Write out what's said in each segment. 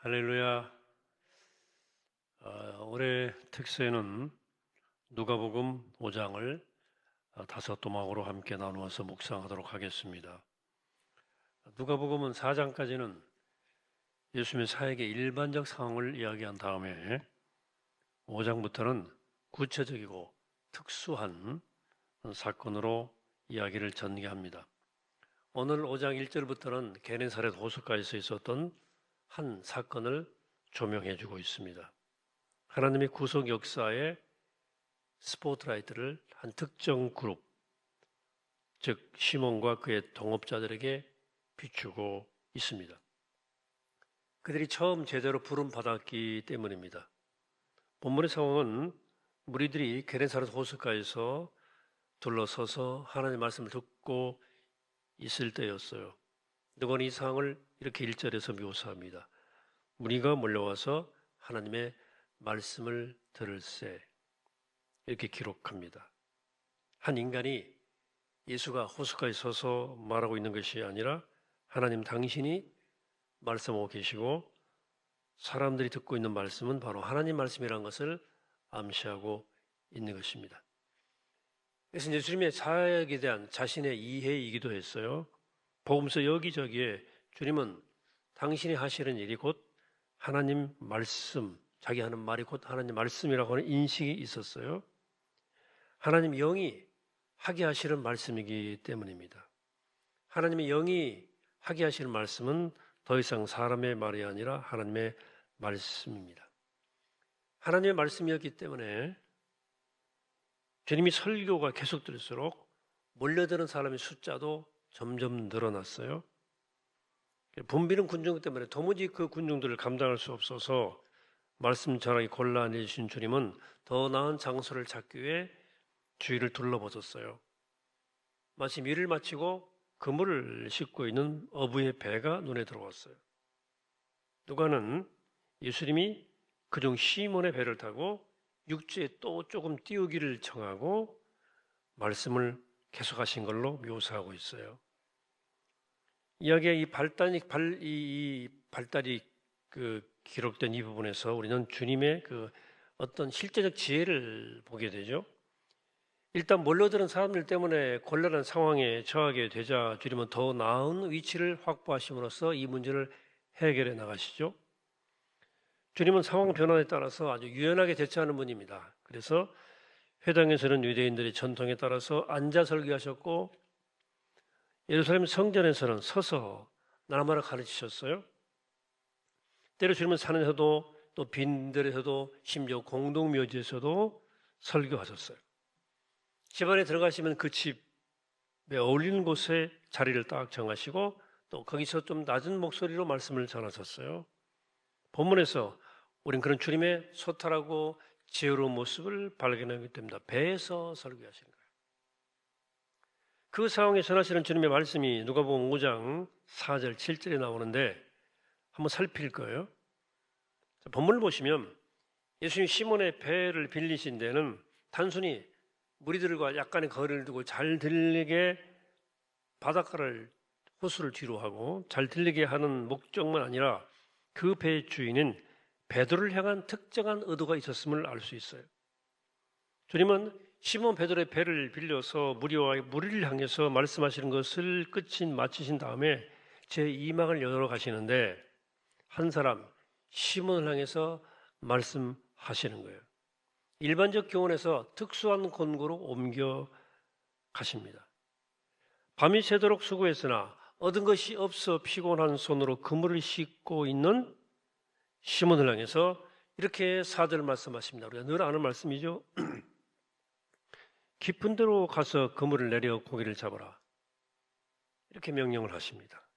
할렐루야. 올해 특세는 누가복음 5장을 다섯 도막으로 함께 나누어서 묵상하도록 하겠습니다. 누가복음은 4장까지는 예수님의 사역의 일반적 상황을 이야기한 다음에 5장부터는 구체적이고 특수한 사건으로 이야기를 전개합니다. 오늘 5장 1절부터는 게네사렛 호숫가에서 있었던 한 사건을 조명해 주고 있습니다. 하나님의 구속 역사의 스포트라이트를 한 특정 그룹, 즉 시몬과 그의 동업자들에게 비추고 있습니다. 그들이 처음 제대로 부름받았기 때문입니다. 본문의 상황은 무리들이 게네사렛 호숫가에서 둘러서서 하나님의 말씀을 듣고 있을 때였어요. 누가는 이 상황을 이렇게 1절에서 묘사합니다. 무리가 몰려와서 하나님의 말씀을 들을세, 이렇게 기록합니다. 한 인간이 예수가 호숫가에 서서 말하고 있는 것이 아니라 하나님 당신이 말씀하고 계시고 사람들이 듣고 있는 말씀은 바로 하나님 말씀이라는 것을 암시하고 있는 것입니다. 그래서 예수님의 사역에 대한 자신의 이해이기도 했어요. 복음서 여기저기에 주님은 당신이 하시는 일이 곧 하나님 말씀, 자기 하는 말이 곧 하나님 말씀이라고 하는 인식이 있었어요. 하나님 영이 하게 하시는 말씀이기 때문입니다. 하나님의 영이 하게 하시는 말씀은 더 이상 사람의 말이 아니라 하나님의 말씀입니다. 하나님의 말씀이었기 때문에 주님이 설교가 계속될수록 몰려드는 사람의 숫자도 점점 늘어났어요. 붐비는 군중 때문에 도무지 그 군중들을 감당할 수 없어서 말씀 전하기 곤란해지신 주님은 더 나은 장소를 찾기 위해 주위를 둘러보셨어요. 마침 일을 마치고 그물을 싣고 있는 어부의 배가 눈에 들어왔어요. 누가는 예수님이 그중 시몬의 배를 타고 육지에 또 조금 띄우기를 청하고 말씀을 계속하신 걸로 묘사하고 있어요. 이야기의 이 발달이 기록된 이 부분에서 우리는 주님의 어떤 실제적 지혜를 보게 되죠. 일단 몰려드는 사람들 때문에 곤란한 상황에 처하게 되자 주님은 더 나은 위치를 확보하심으로써 이 문제를 해결해 나가시죠. 주님은 상황 변화에 따라서 아주 유연하게 대처하는 분입니다. 그래서 회당에서는 유대인들의 전통에 따라서 앉아 설교하셨고 예루살렘 성전에서는 서서 나라마다 가르치셨어요. 때로 주님은 산에서도 또 빈들에서도 심지어 공동묘지에서도 설교하셨어요. 집안에 들어가시면 그 집에 어울리는 곳에 자리를 딱 정하시고 또 거기서 좀 낮은 목소리로 말씀을 전하셨어요. 본문에서 우린 그런 주님의 소탈하고 지혜로운 모습을 발견하게 됩니다. 배에서 설교하시는 거예요. 그 상황에 전하시는 주님의 말씀이 누가복음 5장 4절 7절에 나오는데 한번 살필 거예요. 본문을 보시면 예수님 시몬의 배를 빌리신 데는 단순히 무리들과 약간의 거리를 두고 잘 들리게 바닷가를 호수를 뒤로 하고 잘 들리게 하는 목적만 아니라 그 배의 주인은 베드로를 향한 특정한 의도가 있었음을 알 수 있어요. 주님은 시몬 베드로의 배를 빌려서 무리를 향해서 말씀하시는 것을 마치신 다음에 제2막을 열어 가시는데 한 사람 시몬을 향해서 말씀하시는 거예요. 일반적 교훈에서 특수한 권고로 옮겨 가십니다. 밤이 새도록 수고했으나 얻은 것이 없어 피곤한 손으로 그물을 싣고 있는 시몬을 향해서 이렇게 4절 말씀하십니다. 우리가 늘 아는 말씀이죠. 깊은 데로 가서 그물을 내려 고기를 잡아라. 이렇게 명령을 하십니다.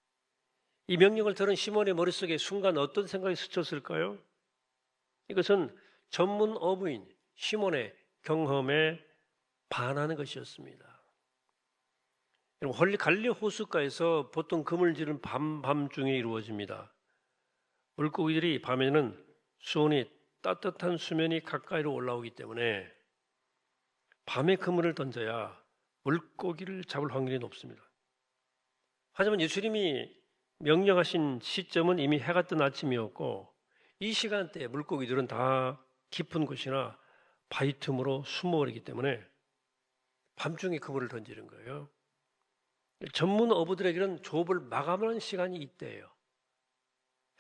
이 명령을 들은 시몬의 머릿속에 순간 어떤 생각이 스쳤을까요? 이것은 전문 어부인 시몬의 경험에 반하는 것이었습니다. 갈릴리 호숫가에서 보통 그물질은 밤중에 이루어집니다. 물고기들이 밤에는 수온이 따뜻한 수면이 가까이로 올라오기 때문에 밤에 그물을 던져야 물고기를 잡을 확률이 높습니다. 하지만 예수님이 명령하신 시점은 이미 해가 뜬 아침이었고 이 시간대에 물고기들은 다 깊은 곳이나 바위 틈으로 숨어버리기 때문에 밤중에 그물을 던지는 거예요. 전문 어부들에게는 조업을 마감하는 시간이 이때예요.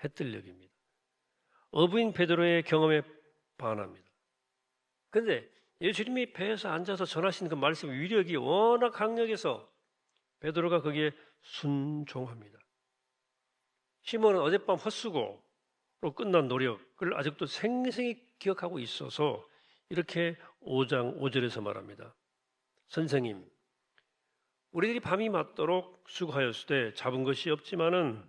해뜰녘입니다. 어부인 베드로의 경험에 반합니다. 그런데 예수님이 배에서 앉아서 전하신 그 말씀 위력이 워낙 강력해서 베드로가 거기에 순종합니다. 시몬은 어젯밤 헛수고로 끝난 노력을 아직도 생생히 기억하고 있어서 이렇게 5장 5절에서 말합니다. 선생님, 우리들이 밤이 맞도록 수고하였을 때 잡은 것이 없지만은,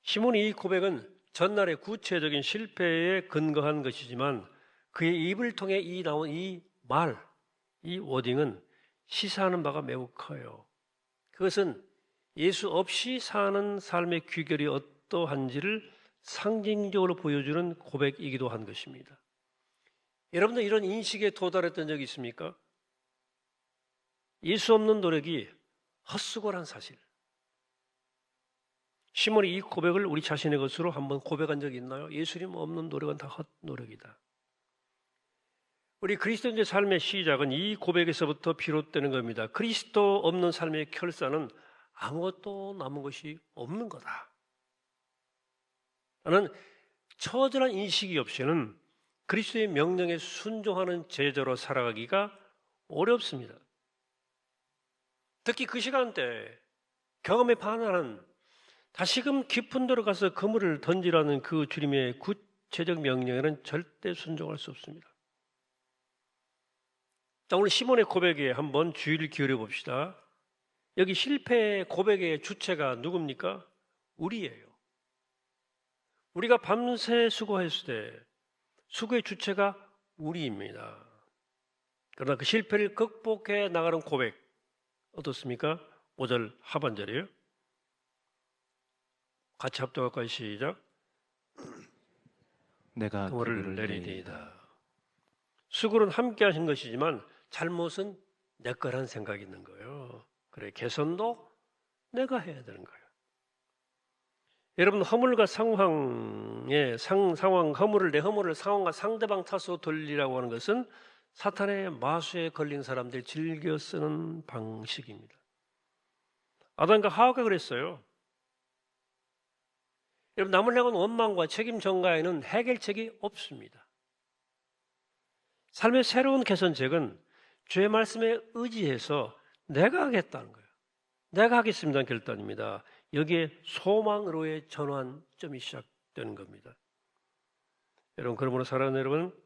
시몬의 이 고백은 전날의 구체적인 실패에 근거한 것이지만 그의 입을 통해 나온 이 말, 이 워딩은 시사하는 바가 매우 커요. 그것은 예수 없이 사는 삶의 귀결이 어떠한지를 상징적으로 보여주는 고백이기도 한 것입니다. 여러분들 이런 인식에 도달했던 적이 있습니까? 예수 없는 노력이 헛수고란 사실. 시몬이 이 고백을 우리 자신의 것으로 한번 고백한 적이 있나요? 예수님 없는 노력은 다 헛노력이다. 우리 그리스도인의 삶의 시작은 이 고백에서부터 비롯되는 겁니다. 그리스도 없는 삶의 결사는 아무것도 남은 것이 없는 거다. 라는 처절한 인식이 없이는 그리스도의 명령에 순종하는 제자로 살아가기가 어렵습니다. 특히 그 시간대 경험에 반하는 다시금 깊은 데로 가서 그물을 던지라는 그 주님의 구체적 명령에는 절대 순종할 수 없습니다. 자, 오늘 시몬의 고백에 한번 주의를 기울여 봅시다. 여기 실패의 고백의 주체가 누굽니까? 우리예요. 우리가 밤새 수고했을 때 수고의 주체가 우리입니다. 그러나 그 실패를 극복해 나가는 고백 어떻습니까? 5절 하반절이에요. 같이 합독할까요? 시작. 내가 그물을 내리리이다. 수고는 함께 하신 것이지만 잘못은 내 거란 생각이 있는 거예요. 그래, 개선도 내가 해야 되는 거예요. 여러분, 허물과 상황의 허물을 내 허물을 상황과 상대방 탓으로 돌리라고 하는 것은 사탄의 마수에 걸린 사람들이 즐겨 쓰는 방식입니다. 아담과 하와가 그랬어요. 여러분, 남을 향한 원망과 책임 전가에는 해결책이 없습니다. 삶의 새로운 개선책은 주의 말씀에 의지해서 내가 하겠다는 거예요. 내가 하겠습니다는 결단입니다. 여기에 소망으로의 전환점이 시작되는 겁니다. 여러분, 그러므로 사랑하는 여러분,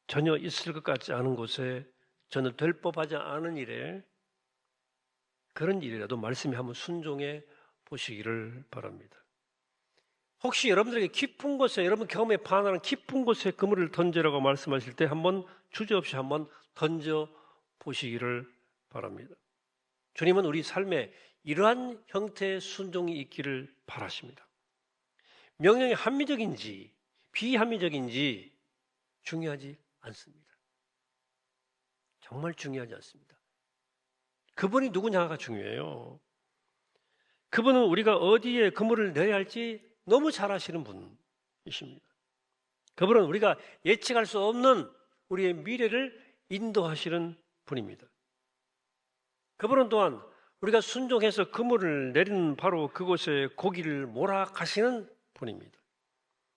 전혀 있을 것 같지 않은 곳에, 전혀 될 법하지 않은 일에, 그런 일이라도 말씀에 한번 순종해 보시기를 바랍니다. 혹시 여러분들에게 깊은 곳에, 여러분 경험에 반하는 깊은 곳에 그물을 던지라고 말씀하실 때 한번 주저없이 한번 던져 보시기를 바랍니다. 주님은 우리 삶에 이러한 형태의 순종이 있기를 바라십니다. 명령이 합리적인지 비합리적인지 중요하지 않습니다. 정말 중요하지 않습니다. 그분이 누구냐가 중요해요. 그분은 우리가 어디에 그물을 내야 할지 너무 잘 아시는 분이십니다. 그분은 우리가 예측할 수 없는 우리의 미래를 인도하시는 분입니다. 그분은 또한 우리가 순종해서 그물을 내리는 바로 그곳에 고기를 몰아가시는 분입니다.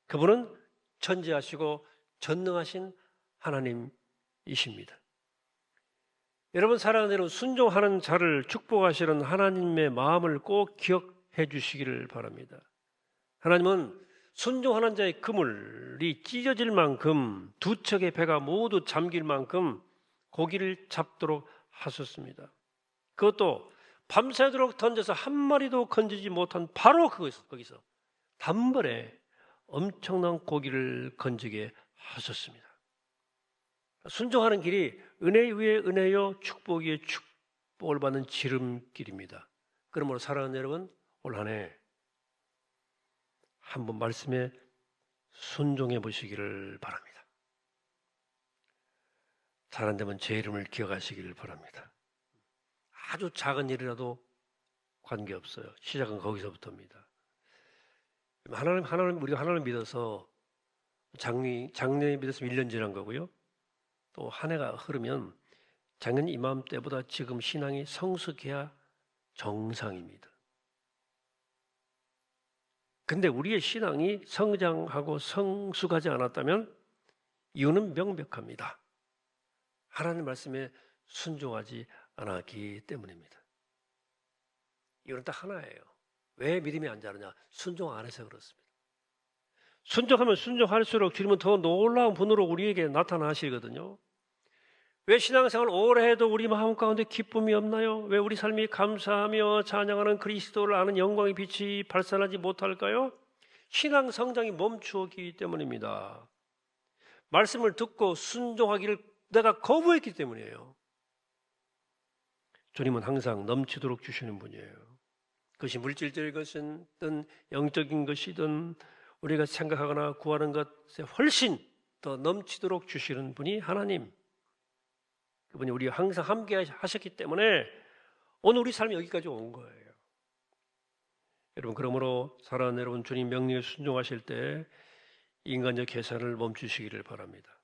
그분은 전지하시고 전능하신 하나님이십니다. 여러분, 사랑하는 여러분, 순종하는 자를 축복하시는 하나님의 마음을 꼭 기억해 주시기를 바랍니다. 하나님은 순종하는 자의 그물이 찢어질 만큼 두 척의 배가 모두 잠길 만큼 고기를 잡도록 하셨습니다. 그것도 밤새도록 던져서 한 마리도 건지지 못한 바로 거기서 단번에 엄청난 고기를 건지게 하셨습니다. 순종하는 길이 은혜 위에 은혜요 축복 위에 축복을 받는 지름길입니다. 그러므로 사랑하는 여러분, 올 한 해 한번 말씀에 순종해 보시기를 바랍니다. 잘 안 되면 제 이름을 기억하시기를 바랍니다. 아주 작은 일이라도 관계없어요. 시작은 거기서부터입니다. 우리가 하나님 믿어서 작년에 믿어서 1년 지난 거고요. 또 한 해가 흐르면 작년 이맘때보다 지금 신앙이 성숙해야 정상입니다. 근데 우리의 신앙이 성장하고 성숙하지 않았다면 이유는 명백합니다. 하나님 말씀에 순종하지 않았기 때문입니다. 이유는 딱 하나예요. 왜 믿음이 안 자라냐? 순종 안 해서 그렇습니다. 순종하면 순종할수록 주님은 더 놀라운 분으로 우리에게 나타나시거든요. 왜 신앙생활 오래 해도 우리 마음 가운데 기쁨이 없나요? 왜 우리 삶이 감사하며 찬양하는 그리스도를 아는 영광의 빛이 발산하지 못할까요? 신앙 성장이 멈추었기 때문입니다. 말씀을 듣고 순종하기를 내가 거부했기 때문이에요. 주님은 항상 넘치도록 주시는 분이에요. 그것이 물질적인 것이든 영적인 것이든 우리가 생각하거나 구하는 것에 훨씬 더 넘치도록 주시는 분이 하나님. 그분이 우리와 항상 함께 하셨기 때문에 오늘 우리 삶이 여기까지 온 거예요. 여러분, 그러므로 사랑하는 여러분, 주님 명령에 순종하실 때 인간적 계산을 멈추시기를 바랍니다.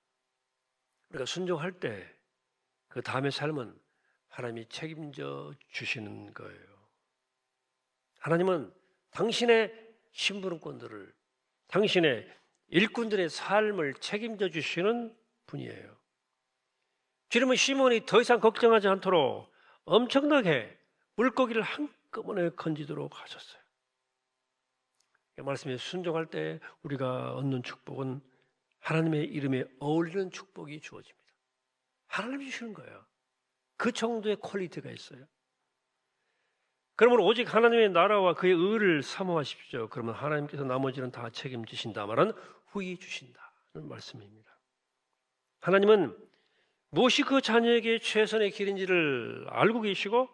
우리가 순종할 때 그 다음의 삶은 하나님이 책임져 주시는 거예요. 하나님은 당신의 심부름꾼들을, 당신의 일꾼들의 삶을 책임져 주시는 분이에요. 주님은 시몬이 더 이상 걱정하지 않도록 엄청나게 물고기를 한꺼번에 건지도록 하셨어요. 이 말씀에 순종할 때 우리가 얻는 축복은 하나님의 이름에 어울리는 축복이 주어집니다. 하나님이 주시는 거예요. 그 정도의 퀄리티가 있어요. 그러면 오직 하나님의 나라와 그의 의를 사모하십시오. 그러면 하나님께서 나머지는 다 책임지신다 말은 후히 주신다는 말씀입니다. 하나님은 무엇이 그 자녀에게 최선의 길인지를 알고 계시고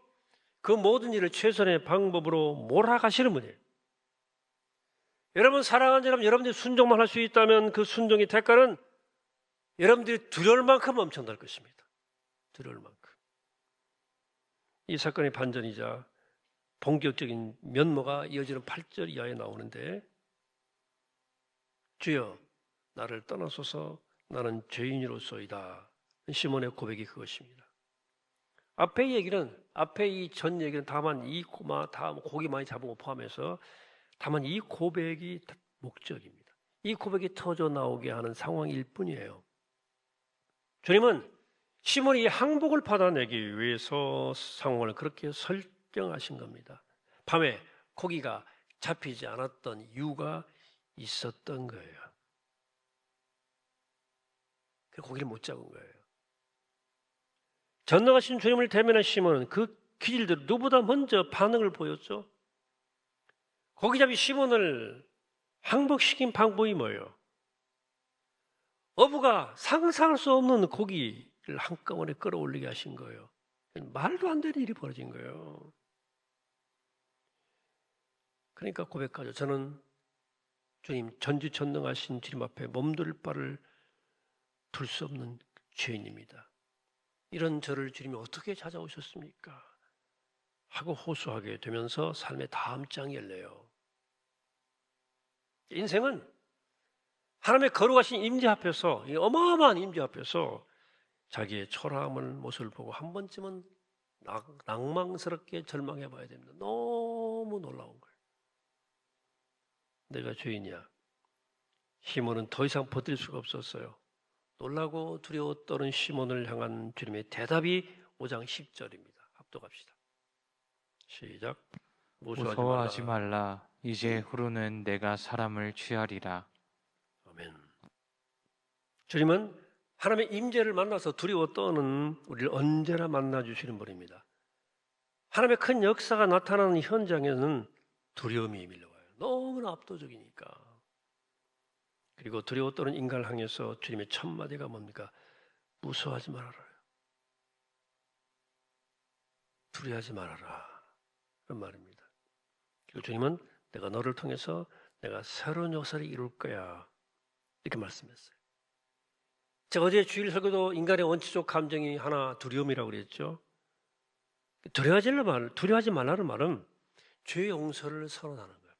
그 모든 일을 최선의 방법으로 몰아가시는 분이에요. 여러분 사랑하는 여러분, 여러분들이 순종만 할 수 있다면 그 순종의 대가는 여러분들이 두려울 만큼 엄청날 것입니다. 두려울 만큼. 이 사건의 반전이자 본격적인 면모가 이어지는 8절 이하에 나오는데 주여 나를 떠나소서 나는 죄인으로소이다. 시몬의 고백이 그것입니다. 앞에 이 전 얘기는 다만 이 고기 많이 잡은 거 포함해서 다만 이 고백이 목적입니다. 이 고백이 터져 나오게 하는 상황일 뿐이에요. 주님은 시몬이 항복을 받아내기 위해서 상황을 그렇게 설정하신 겁니다. 밤에 고기가 잡히지 않았던 이유가 있었던 거예요. 그 고기를 못 잡은 거예요. 전능하신 주님을 대면한 시몬은 그 기질대로 누구보다 먼저 반응을 보였죠. 고기잡이 시몬을 항복시킨 방법이 뭐예요? 어부가 상상할 수 없는 고기를 한꺼번에 끌어올리게 하신 거예요. 말도 안 되는 일이 벌어진 거예요. 그러니까 고백하죠. 저는 주님 전지전능하신 주님 앞에 몸둘 바를 둘 수 없는 죄인입니다. 이런 저를 주님이 어떻게 찾아오셨습니까? 하고 호소하게 되면서 삶의 다음 장이 열려요. 인생은 하나님의 거룩하신 임재 앞에서, 이 어마어마한 임재 앞에서 자기의 초라함을 모습을 보고 한 번쯤은 낭망스럽게 절망해 봐야 됩니다. 너무 놀라운 거예요. 내가 죄인이야. 시몬은 더 이상 버틸 수가 없었어요. 놀라고 두려워 떠는 시몬을 향한 주님의 대답이 5장 10절입니다. 합독합시다. 시작. 무서워하지 말라. 이제 후로는 내가 사람을 취하리라. 아멘. 주님은 하나님의 임재를 만나서 두려워 떠는 우리를 언제나 만나주시는 분입니다. 하나님의 큰 역사가 나타나는 현장에는 두려움이 밀려와요. 너무나 압도적이니까. 그리고 두려워 떠는 인간을 향해서 주님의 첫 마디가 뭡니까? 무서워하지 말아라. 두려워하지 말아라. 그런 말입니다. 그리고 주님은 내가 너를 통해서 내가 새로운 역사를 이룰 거야. 이렇게 말씀했어요. 제가 어제 주일 설교도 인간의 원초적 감정이 하나 두려움이라고 그랬죠. 두려워하지 말라는 말은 죄 용서를 선언하는 겁니다.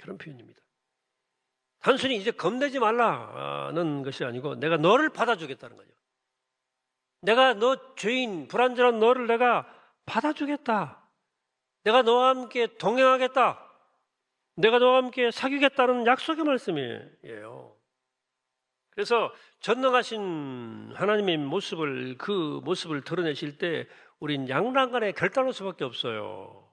그런 표현입니다. 단순히 이제 겁내지 말라는 것이 아니고 내가 너를 받아주겠다는 거죠. 내가 너 죄인, 불완전한 너를 내가 받아주겠다. 내가 너와 함께 동행하겠다. 내가 너와 함께 사귀겠다는 약속의 말씀이에요. 그래서 전능하신 하나님의 모습을, 그 모습을 드러내실 때 우린 양랑간에 결단할 수밖에 없어요.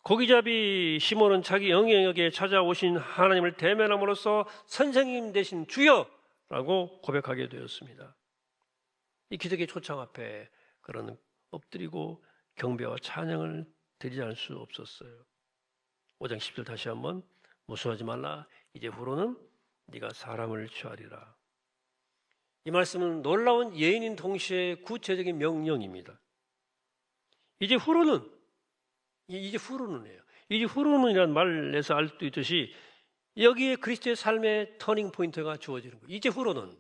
고기잡이 시몬은 자기 영역에 찾아오신 하나님을 대면함으로써 선생님 되신 주여라고 고백하게 되었습니다. 이 기적의 초청 앞에 그런 엎드리고 경배와 찬양을 드리지 않을 수 없었어요. 5장 10절 다시 한번 무서워하지 말라. 이제 후로는 네가 사람을 취하리라. 이 말씀은 놀라운 예인인 동시에 구체적인 명령입니다. 이제 후로는이에요. 이제 후로는이라는 말에서 알 수 있듯이 여기에 그리스도의 삶의 터닝 포인트가 주어지는 거예요. 이제 후로는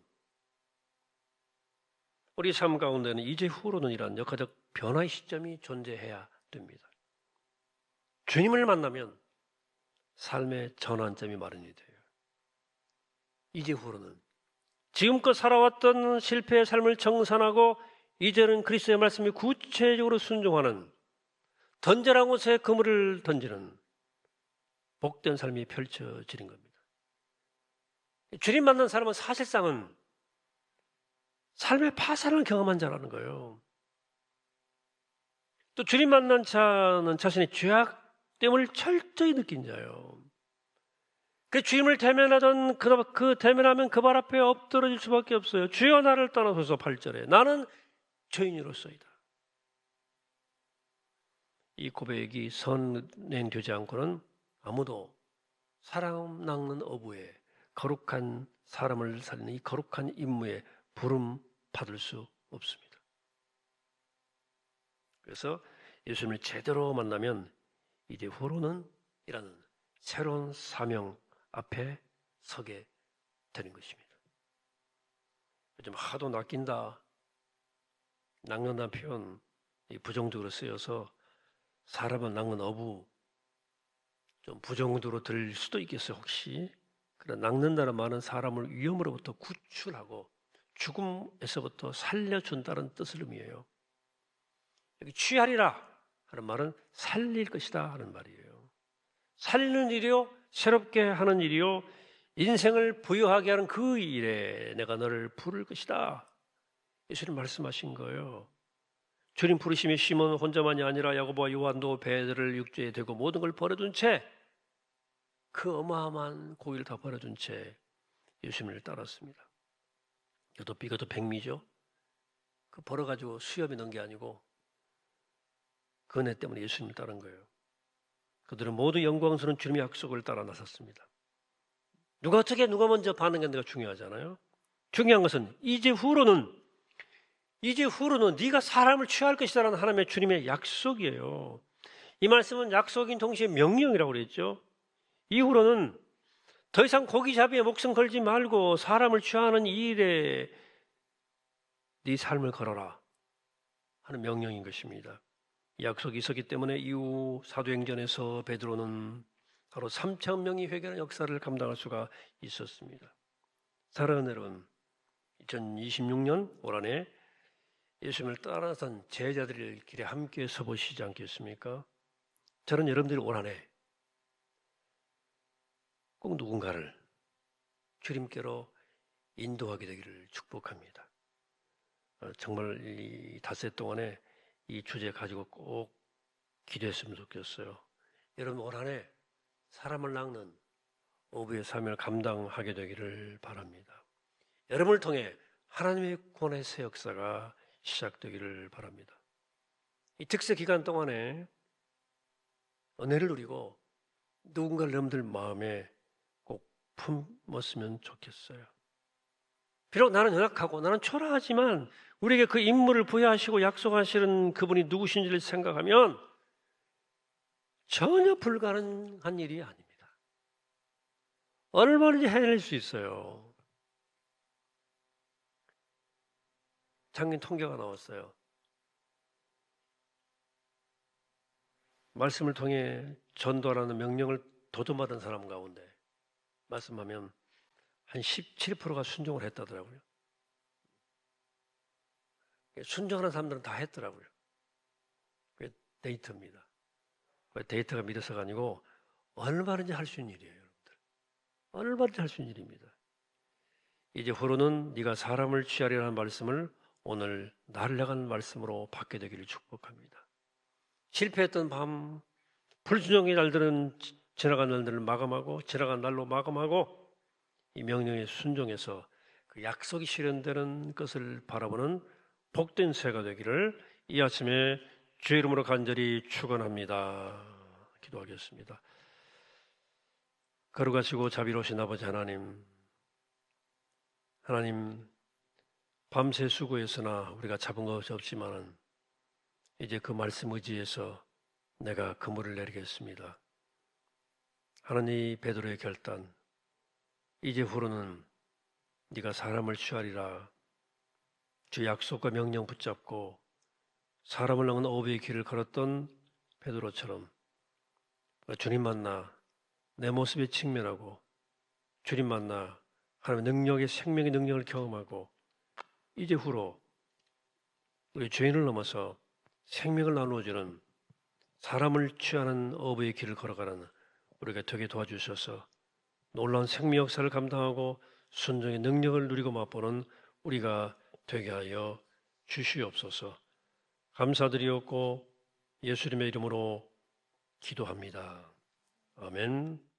우리 삶 가운데는 이제 후로는이라는 역사적 변화의 시점이 존재해야 됩니다. 주님을 만나면 삶의 전환점이 마련이 돼요. 이제 후로는 지금껏 살아왔던 실패의 삶을 정산하고 이제는 그리스도의 말씀에 구체적으로 순종하는 던져라 곳에 그물을 던지는 복된 삶이 펼쳐지는 겁니다. 주님 만난 사람은 사실상은 삶의 파산을 경험한 자라는 거예요. 또 주님 만난 자는 자신의 죄악됨을 철저히 느낀 자예요. 그 주님을 대면하던 그 대면하면 그 발 앞에 엎드러질 수밖에 없어요. 주여 나를 떠나소서 8절에 나는 죄인으로서이다. 이 고백이 선행되지 않고는 아무도 사람 낚는 어부에 거룩한 사람을 살리는 이 거룩한 임무에 부름 받을 수 없습니다. 그래서 예수님을 제대로 만나면 이제 후로는 이라는 새로운 사명 앞에 서게 되는 것입니다. 요즘 하도 낚인다, 낚는다는 표현 부정적으로 쓰여서 사람을 낚는 어부 좀 부정적으로 들릴 수도 있겠어요. 혹시 그러나 낚는다는 말은 사람을 위험으로부터 구출하고 죽음에서부터 살려준다는 뜻을 의미해요. 여기 취하리라 하는 말은 살릴 것이다 하는 말이에요. 살리는 일이요, 새롭게 하는 일이요, 인생을 부유하게 하는 그 일에 내가 너를 부를 것이다. 예수님 말씀하신 거예요. 주님 부르심에 시몬 혼자만이 아니라 야고보와 요한도 배들을 육지에 대고 모든 걸 버려둔 채 그 어마어마한 고기를 다 버려둔 채 예수님을 따랐습니다. 이것도 비것도 백미죠. 그 벌어가지고 수염이 넣은 게 아니고 그 은혜 때문에 예수님을 따른 거예요. 그들은 모두 영광스러운 주님의 약속을 따라 나섰습니다. 누가 먼저 반응했는가 중요하잖아요. 중요한 것은 이제 후로는 네가 사람을 취할 것이라는 하나님의 주님의 약속이에요. 이 말씀은 약속인 동시에 명령이라고 그랬죠. 이후로는 더 이상 고기잡이에 목숨 걸지 말고 사람을 취하는 이 일에 네 삶을 걸어라 하는 명령인 것입니다. 이 약속이 있었기 때문에 이후 사도행전에서 베드로는 바로 3천 명이 회개하는 역사를 감당할 수가 있었습니다. 사랑하는 여러분, 2026년 올 한해 예수님을 따라선 제자들의 길에 함께 서보시지 않겠습니까? 저는 여러분들이 올 한해 꼭 누군가를 주님께로 인도하게 되기를 축복합니다. 정말 이 닷새 동안에 이 주제 가지고 꼭 기도했으면 좋겠어요. 여러분 올 한해 사람을 낚는 어부의 사명을 감당하게 되기를 바랍니다. 여러분을 통해 하나님의 구원의 새 역사가 시작되기를 바랍니다. 이 특세 기간 동안에 은혜를 누리고 누군가를 여러분들 마음에 꼭 품었으면 좋겠어요. 비록 나는 연약하고 나는 초라하지만 우리에게 그 임무를 부여하시고 약속하시는 그분이 누구신지를 생각하면 전혀 불가능한 일이 아닙니다. 얼마든지 해낼 수 있어요. 작년 통계가 나왔어요. 말씀을 통해 전도하라는 명령을 도전받은 사람 가운데 말씀하면 한 17%가 순종을 했다더라고요. 순종하는 사람들은 다 했더라고요. 그게 데이터입니다. 데이터가 믿어서가 아니고 얼마든지 할 수 있는 일이에요, 여러분들. 얼마든지 할 수 있는 일입니다. 이제 후로는 네가 사람을 취하리라는 말씀을 오늘 나를 향한 말씀으로 받게 되기를 축복합니다. 실패했던 밤, 불순종의 날들은 지나간 날들을 마감하고 지나간 날로 마감하고 이 명령에 순종해서 그 약속이 실현되는 것을 바라보는 복된 새가 되기를 이 아침에 주의 이름으로 간절히 축원합니다. 기도하겠습니다. 거룩하시고 자비로우신 아버지 하나님, 밤새 수고했으나 우리가 잡은 것이 없지만은 이제 그 말씀 의지해서 내가 그물을 내리겠습니다. 하나님, 베드로의 결단, 이제 후로는 네가 사람을 취하리라. 주 약속과 명령 붙잡고 사람을 낳은 어부의 길을 걸었던 베드로처럼 주님 만나 내 모습에 직면하고 주님 만나 하나님의 능력의 생명의 능력을 경험하고 이제 후로 우리 죄인을 넘어서 생명을 나누어주는 사람을 취하는 어부의 길을 걸어가는 우리가 되게 도와주셔서 놀라운 생명 역사를 감당하고 순종의 능력을 누리고 맛보는 우리가 되게 하여 주시옵소서. 감사드리옵고 예수님의 이름으로 기도합니다. 아멘.